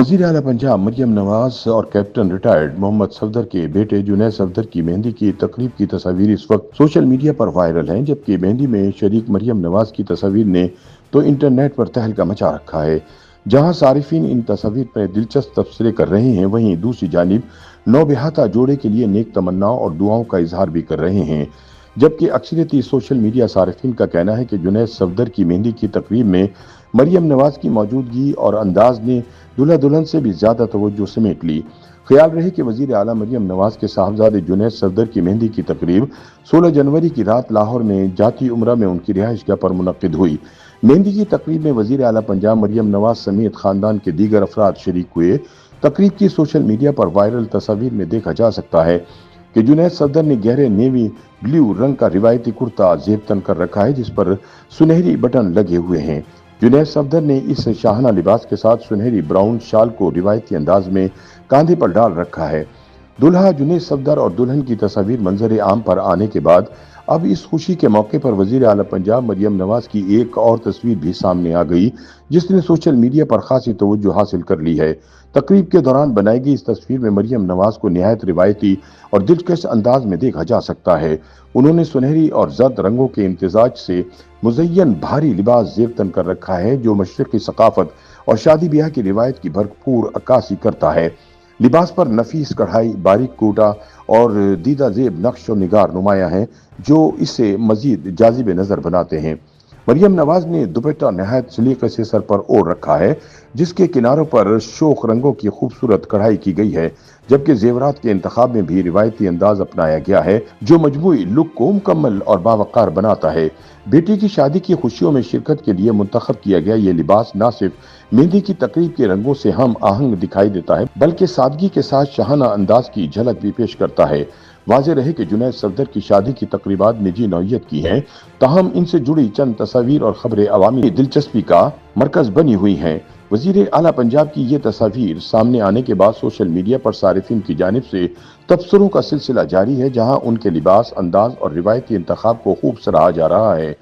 वज़ीर आला पंजाब मरियम नवाज और कैप्टन रिटायर्ड मोहम्मद सफदर के बेटे जुनैद सफदर की मेहंदी की तकरीब की तस्वीर इस वक्त सोशल मीडिया पर वायरल हैं, जबकि मेहंदी में शरीक मरियम नवाज की तस्वीर ने तो इंटरनेट पर तहलका मचा रखा है। जहां सारिफीन इन तस्वीर पर दिलचस्प तबसरे कर रहे हैं, वहीं दूसरी जानिब नौबहाता जोड़े के लिए नेक तमन्नाओं और दुआओं का इजहार भी कर रहे हैं। जबकि अक्सरियती सोशल मीडिया सारिफीन का कहना है कि जुनैद सफदर की मेहंदी की तकरीब में मरियम नवाज की मौजूदगी और अंदाज ने दूल्हा दुल्हन से भी ज्यादा तवज्जो समेट ली। ख्याल रहे कि वजीर आला मरियम नवाज के साहबजादे जुनैद सफदर की मेहंदी की तकरीब 16 जनवरी की रात लाहौर में जाती उम्रा में उनकी रिहाइशगाह पर मुनक्किद हुई। मेहंदी की तकरीब में वजीर आला पंजाब मरियम नवाज समेत खानदान के दीगर अफराद शरीक हुए। तकरीब की सोशल मीडिया पर वायरल तस्वीर में देखा जा सकता है कि जुनैद सफदर ने गहरे नेवी ब्लू रंग का रिवायती कुर्ता जेब तन कर रखा है, जिस पर सुनहरी बटन लगे हुए हैं। जुनैद सफदर ने इस शाहाना लिबास के साथ सुनहरी ब्राउन शाल को रिवायती अंदाज में कांधे पर डाल रखा है। दुल्हा जुनैद सफदर और दुल्हन की तस्वीर मंजर आम पर आने के बाद अब इस खुशी के मौके पर वजीर आला पंजाब मरियम नवाज की एक और तस्वीर भी सामने आ गई, जिसने सोशल मीडिया पर खासी तवज्जो हासिल कर ली है। तकरीब के दौरान बनाई गई इस तस्वीर में मरियम नवाज को निहायत रिवायती और दिलकश अंदाज में देखा जा सकता है। उन्होंने सुनहरी और जर्द रंगों के इम्तिजाज से मुज़य्यन भारी लिबास जेब तन कर रखा है, जो मशरक़ी सकाफत और शादी ब्याह की रिवायत की भरपूर अक्कासी करता है। लिबास पर नफीस कढ़ाई, बारीक कोटा और दीदा जेब नक्श और निगार नुमाया हैं, जो इसे मजीद जाजिब नजर बनाते हैं। मरियम नवाज ने दुपट्टा नहायत सलीके से सर पर ओढ़ रखा है, जिसके किनारों पर शोख रंगों की खूबसूरत कढ़ाई की गई है, जबकि जेवरात के इंतखाब में भी रिवायती अंदाज अपनाया गया है, जो मजमूई लुक को मुकम्मल और बावकार बनाता है। बेटी की शादी की खुशियों में शिरकत के लिए मुंतखब किया गया ये लिबास न सिर्फ मेहंदी की तकरीब के रंगों से हम आहंग दिखाई देता है, बल्कि सादगी के साथ शाहाना अंदाज की झलक भी पेश करता है। वाज़ेह रहे कि जुनैद सफदर की शादी की तकरीबात निजी नौइयत की हैं, ताहम इनसे जुड़ी चंद तस्वीर और खबरें अवामी दिलचस्पी का मरकज बनी हुई हैं। वजीर आला पंजाब की ये तस्वीर सामने आने के बाद सोशल मीडिया पर सारिफिन की जानिब से तबसरों का सिलसिला जारी है, जहां उनके लिबास, अंदाज और रिवायती इंतखाब को खूब सराहा जा रहा है।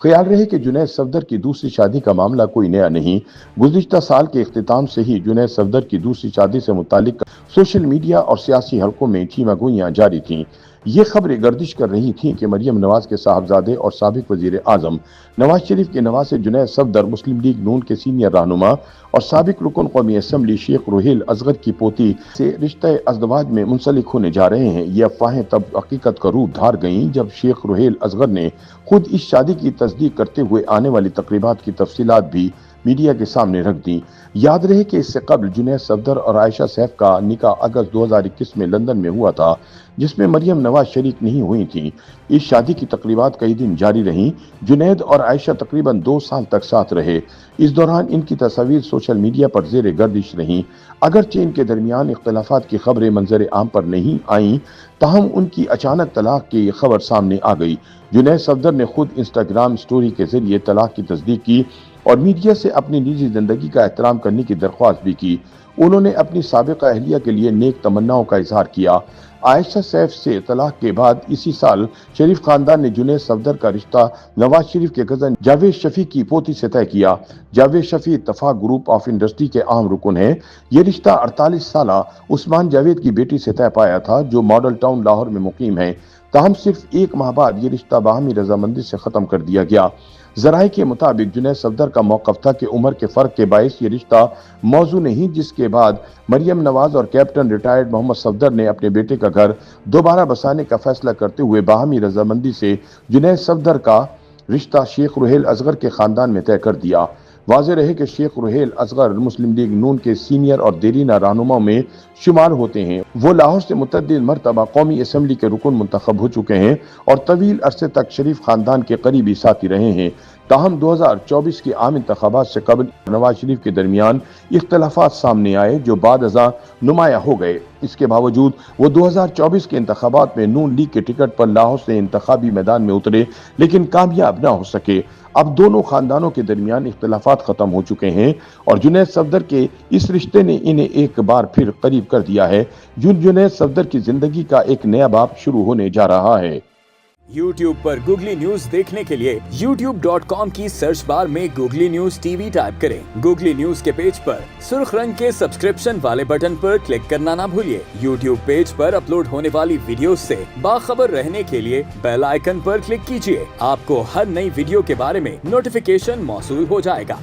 ख्याल रहे कि जुनैद सफदर की दूसरी शादी का मामला कोई नया नहीं। गुज़िश्ता साल के इख्तिताम से ही जुनैद सफदर की दूसरी शादी से मुतालिक सोशल मीडिया और सियासी हलकों में छीमागोइयां जारी थीं। ये खबरें गर्दिश कर रही थीं कि मरियम नवाज के साहबजादे और साबिक वजीर आजम नवाज शरीफ के नवासे जुनैद सफदर मुस्लिम लीग नून के सीनियर रहनुमा और साबिक रुकन कौमी असम्बली शेख रुहेल असगर की पोती से रिश्ते अज़दवाज में मुंसलिक होने जा रहे हैं। ये अफवाहें तब हकीकत का रूप धार गईं जब शेख रुहेल असगर ने खुद इस शादी की तस्दीक करते हुए आने वाली तकरीबात की तफसीलात भी मीडिया के सामने रख दी। याद रहे कि इससे कबल जुनैद सफदर और आयशा सैफ का निकाह अगस्त 2021 में लंदन में हुआ था, जिसमें मरियम नवाज शरीक नहीं हुई थी। इस शादी की तकरीबात कई दिन जारी रहीं। जुनैद और आयशा तकरीबन 2 साल तक साथ रहे। इस दौरान इनकी तस्वीर सोशल मीडिया पर जेर गर्दिश रहीं। अगरचे इनके दरमियान इख्तलाफात की खबरें मंजर आम पर नहीं आईं, ताहम उनकी अचानक तलाक की खबर सामने आ गई। जुनैद सफदर ने खुद इंस्टाग्राम स्टोरी के जरिए तलाक की तस्दीक की और मीडिया से अपनी निजी जिंदगी का एहतराम करने की दरख्वास्त भी की। उन्होंने अपनी साबिक अहलिया के लिए नेक तमन्नाओं का इजहार किया। आयशा सैफ से तलाक के बाद इसी साल शरीफ खानदान ने जुनैद सफदर का रिश्ता नवाज शरीफ के कजन जावेद शफी की पोती से तय किया। Javed Shafi Ittefaq group of industry के अहम रुकन हैं। ये रिश्ता 48 साला उस्मान जावेद की बेटी से तय पाया था, जो मॉडल टाउन लाहौर में मुकीम है। ताहम सिर्फ 1 माह बाद ये रिश्ता बाहमी रजामंदी से खत्म कर दिया गया। जराए के मुताबिक जुनैद सफदर का मौकफ था कि उम्र के फर्क के बायस ये रिश्ता मौजू नहीं, जिसके बाद मरियम नवाज और कैप्टन रिटायर्ड मोहम्मद सफदर ने अपने बेटे का घर दोबारा बसाने का फैसला करते हुए बाहमी रजामंदी से जुनैद सफदर का रिश्ता शेख रुहेल असगर के खानदान में तय कर दिया। वाज़ेह रहे कि शेख रुहेल असगर मुस्लिम लीग नून के सीनियर और देरीना रहनुमाओं में शुमार होते हैं। वो लाहौर से मुतअद्दिद मरतबा कौमी असम्बली के रुकन मुंतखब हो चुके हैं और तवील अरसे तक शरीफ खानदान के करीबी साथी रहे हैं। ताहम 2024 के आम इंतखाबात से कबल नवाज शरीफ के दरमियान इख्तलाफात सामने आए, जो बाद अज़ां नुमाया हो गए। इसके बावजूद वो 2024 के इंतखाबात में नून लीग के टिकट पर लाहौर से इंतखाबी मैदान में उतरे, लेकिन कामयाब न हो सके। अब दोनों खानदानों के दरमियान इख्तलाफात खत्म हो चुके हैं और जुनैद सफदर के इस रिश्ते ने इन्हें एक बार फिर करीब कर दिया है। जुनैद सफदर की जिंदगी का एक नया बाब शुरू होने जा रहा है। YouTube पर गूगली न्यूज देखने के लिए youtube.com की सर्च बार में गूगली न्यूज टीवी टाइप करें। गूगली न्यूज के पेज पर सुर्ख रंग के सब्सक्रिप्शन वाले बटन पर क्लिक करना ना भूलिए। YouTube पेज पर अपलोड होने वाली वीडियोस से बाखबर रहने के लिए बेल आइकन पर क्लिक कीजिए। आपको हर नई वीडियो के बारे में नोटिफिकेशन मौसूल हो जाएगा।